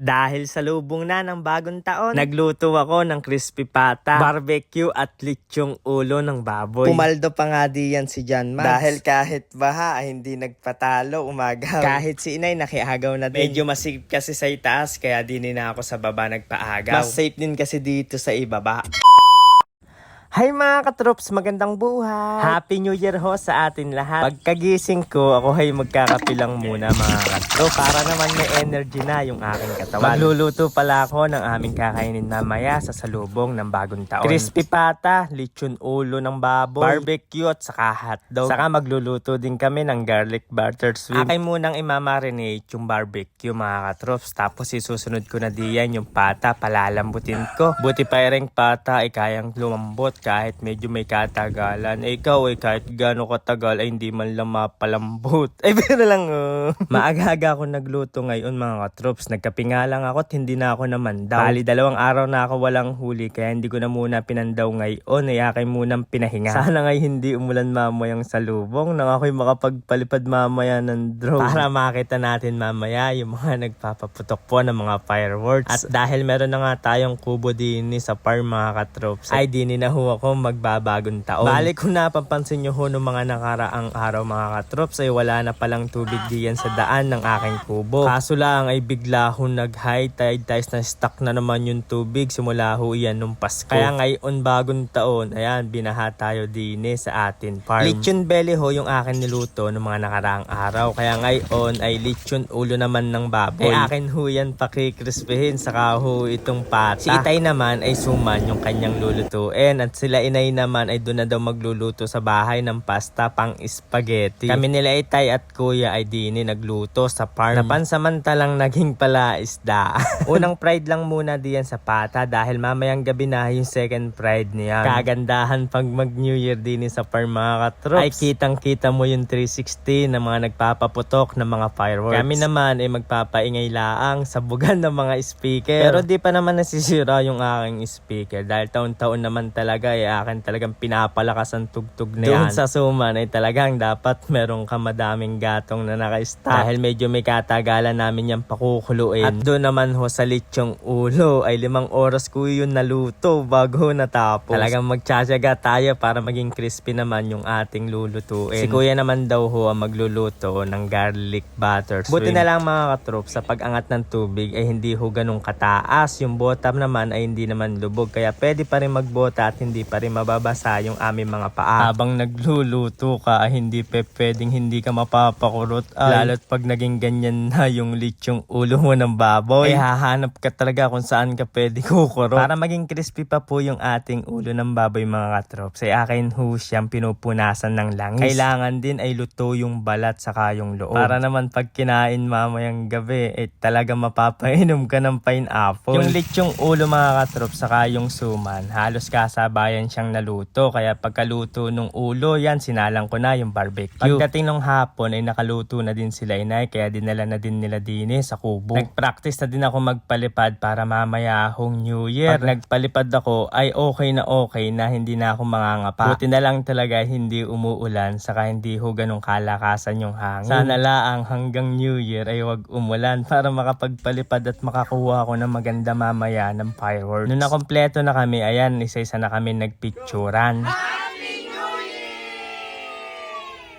Dahil sa lubong na ng bagong taon, nagluto ako ng crispy pata, barbecue at litsyong ulo ng baboy. Pumaldo pa nga diyan si John Mads. Dahil kahit baha ay hindi nagpatalo, umagaw. Kahit si inay nakiagaw na din. Medyo masigip kasi sa itaas kaya di na ako sa baba nagpaagaw. Mas safe din kasi dito sa ibaba. Hi mga katrops, magandang buhay! Happy New Year ho sa atin lahat. Pagkagising ko, ako ay magkakapilang muna mga katrops para naman may energy na yung aking katawan. Magluluto pala ako ng aming kakainin mamaya sa salubong ng bagong taon. Crispy pata, lechon ulo ng baboy, barbecue at saka hotdog. Saka magluluto din kami ng garlic butter shrimp. Akin munang imamarinate yung barbecue mga katrops. Tapos isusunod ko na diyan yung pata, palalambutin ko. Buti pa yung pata ay kayang lumambot kahit medyo may katagalan. Ikaw kahit gaano katagal ay hindi man lang mapalambot. Ay pero lang Maaga-aga ako nagluto ngayon mga katrops. Nagkape nga lang ako at hindi na ako namandaw. Bali 2 araw na ako walang huli kaya hindi ko na muna pinandaw ngayon. Ay akin munang pinahinga. Sana ngay hindi umulan mamayang salubong nang ako'y makapagpalipad mamaya ng drone. Para makita natin mamaya yung mga nagpapaputok po ng mga fireworks. At dahil meron na nga tayong kubo din sa farm mga katrops ay din na ako magbabagong taon. Balik ko napapansin nyo ho noong mga nakaraang araw mga katrops ay wala na palang tubig diyan sa daan ng aking kubo. Kaso lang ay bigla ho nag-high tide tayo na stuck na naman yung tubig simula ho yan nung Pasko. Kaya ngayon bagong taon, ayan binaha tayo din sa atin farm. Lechon belly ho yung akin niluto noong mga nakaraang araw. Kaya ngayon ay lechon ulo naman ng baboy. Ay akin ho yan pakikrispihin saka ho itong pata. Si Itay naman ay suman yung kanyang lulutuin at sila inay naman ay doon na daw magluluto sa bahay ng pasta pang spaghetti. Kami nila Itay at kuya ay dini nagluto sa farm. Napansamantalang naging pala isda. Unang fried lang muna diyan sa pata dahil mamayang gabi na yung second fried niya. Kagandahan pag mag New Year din sa farm mga katrops. Ay kitang kita mo yung 360 na mga nagpapaputok ng mga fireworks. Kami naman ay magpapaingay laang sa bugan ng mga speaker. Pero di pa naman nasisira yung aking speaker dahil taon-taon naman talaga ay akin talagang pinapalakas ang tugtog na yan. Doon sa suman ay talagang dapat meron ka madaming gatong na naka-stack. Dahil medyo may katagalan namin yung pakukuluin. At doon naman ho sa litsyong ulo ay 5 oras ko yun naluto bago natapos. Talagang magtsatsaga tayo para maging crispy naman yung ating lulutuin. Si kuya naman daw ho ang magluluto ng garlic butter shrimp. Buti na lang mga katrops sa pag-angat ng tubig ay hindi ho ganun kataas. Yung bottom naman ay hindi naman lubog kaya pwede pa rin magbota at hindi pa rin mababasa yung aming mga paa. Habang nagluluto ka ay hindi pwedeng hindi ka mapapakurot. Lalo't pag naging ganyan na yung lechong ulo mo ng baboy ay hahanap ka talaga kung saan ka pwede kukurot. Para maging crispy pa po yung ating ulo ng baboy mga katrops ay akin ho siyang pinupunasan ng langis. Kailangan din ay luto yung balat saka yung loob. Para naman pag kinain mamayang gabi ay talaga mapapainom ka ng pineapple. Yung lechong ulo mga katrops saka yung suman halos kasabayan siyang naluto kaya pagkaluto nung ulo yan sinalang ko na yung barbecue. Pagdating nung hapon ay nakaluto na din sila inay kaya dinala na din nila dini sa kubo. Nagpractice na din ako magpalipad para mamaya hong New Year. Pag nagpalipad ako ay okay na hindi na ako mangangapa. Buti na lang talaga hindi umuulan saka hindi ho ganun kalakasan yung hangin. Sana laang hanggang New Year ay wag umulan para makapagpalipad at makakuha ako ng maganda mamaya ng fireworks. Nung nakompleto na kami ayan isa-isa na kami nagpicturan.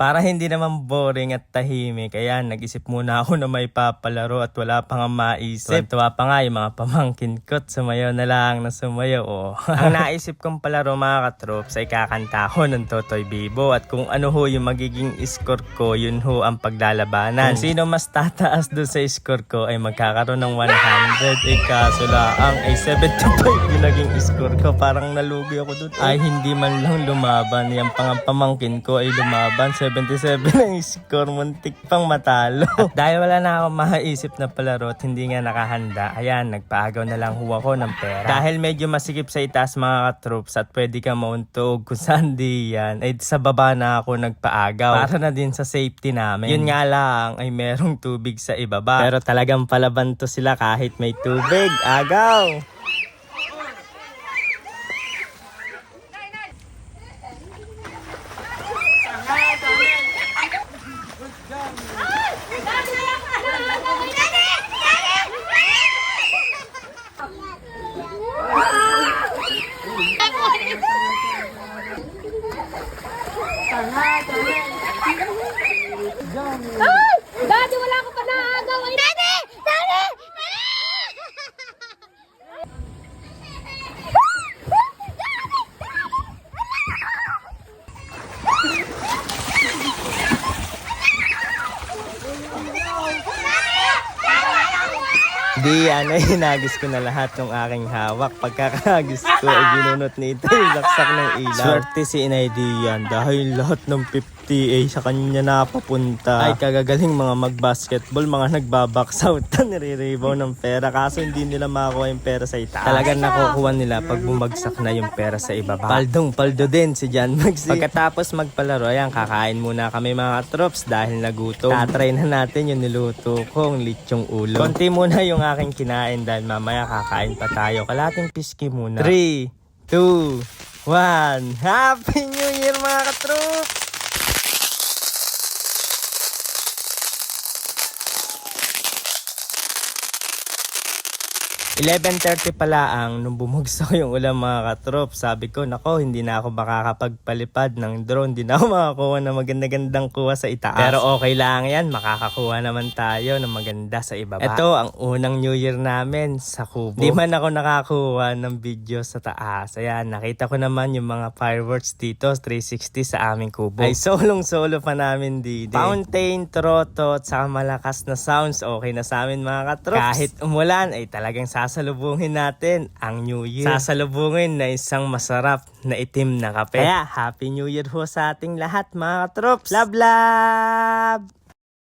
Para hindi naman boring at tahimik, ayan, nag-isip muna ako na may papalaro at wala pa nga maisip. Tuwa pa nga yung mga pamangkin ko at sumayaw na lang na sumayaw. Ang naisip kong palaro mga katrops ay kakanta ko ng Totoy Bibo at kung ano ho yung magiging score ko, yun ho ang paglalabanan. Kung sino mas tataas doon sa score ko ay magkakaroon ng 100. Kaso lang ay 75 yung naging score ko. Parang nalugi ako doon. Ay hindi man lang lumaban. Yung pamangkin ko ay lumaban. 77 ang score, muntik pang matalo. At dahil wala na akong maisip na palaro at hindi nga nakahanda, ayan, nagpaagaw na lang huwa ko ng pera. Dahil medyo masikip sa itaas mga katroops at pwede ka mauntog kung saan di yan, ay sa baba na ako nagpaagaw. Para na din sa safety namin. Yun nga lang ay merong tubig sa ibaba. Pero talagang palaban to sila kahit may tubig. Agaw! Di yan ay hinagis ko na lahat ng aking hawak. Pagkakagis ko ay ginunot nito yung laksak ng ilaw. Swerte si Inay Dian dahil lahat ng 50 sa kanya napapunta. Ay kagagaling mga mag-basketball, mga nagbabaksout, nire-rebound ng pera. Kaso hindi nila makakuha yung pera sa itaas. Talagang nakukuha nila pag bumagsak na yung pera sa ibaba. Paldong-paldo din si John Maxi. Pagkatapos magpalaro, ayan, kakain muna kami mga troops dahil nagutom. Tatry na natin yung niluto kong lechong ulo. Konti muna yung aking kinain dahil mamaya kakain pa tayo. Kalating piski muna. 3, 2, 1. Happy New Year mga katroops! 11:30 pala nung bumugsak yung ulam mga katrop. Sabi ko, nako, hindi na ako makakapagpalipad ng drone. Hindi na ako makakuha ng maganda-gandang kuha sa itaas. Pero okay lang yan, makakakuha naman tayo ng maganda sa ibaba. Ito ang unang New Year namin sa kubo. Di man ako nakakuha ng video sa taas. Ayan, nakita ko naman yung mga fireworks dito, 360 sa aming kubo. Ay solong-solo pa namin dito. Fountain, trotot, sa malakas na sounds, okay na sa amin mga katrops. Kahit umulan, ay talagang sasalubungin natin ang New Year. Sasalubungin na isang masarap na itim na kape. Kaya, Happy New Year ho sa ating lahat mga katrops. Love, love!